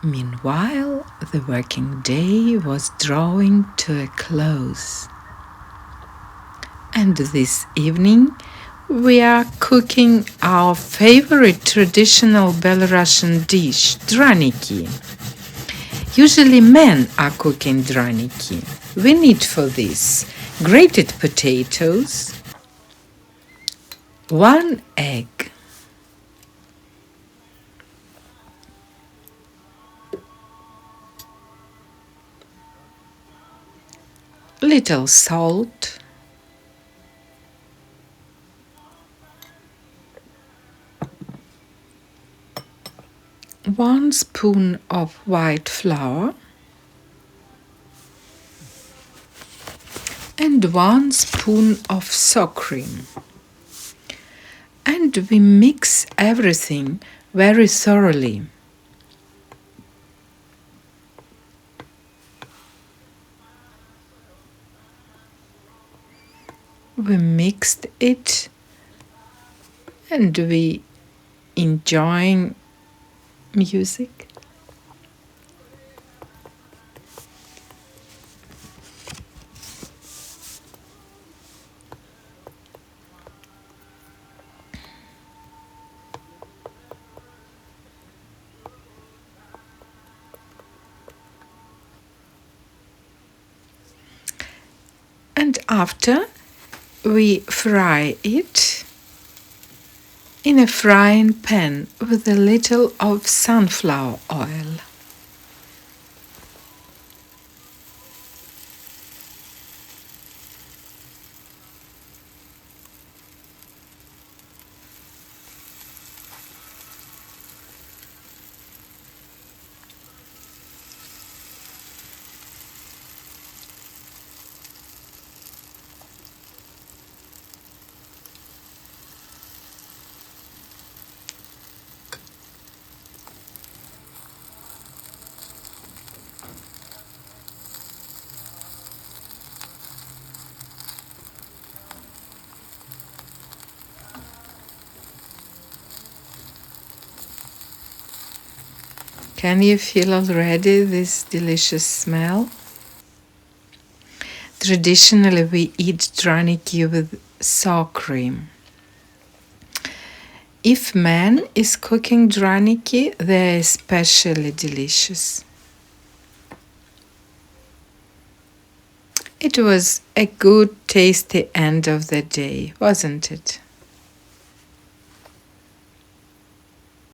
Meanwhile, the working day was drawing to a close. And this evening, we are cooking our favorite traditional Belarusian dish, Draniki. Usually men are cooking Draniki. We need for this grated potatoes, 1 egg, little salt, 1 spoon of white flour, and 1 spoon of sour cream. And we mix everything very thoroughly. We mixed it and we enjoying music. And after we fry it in a frying pan with a little of sunflower oil. Can you feel already this delicious smell? Traditionally, we eat Draniki with sour cream. If man is cooking Draniki, they are especially delicious. It was a good, tasty end of the day, wasn't it?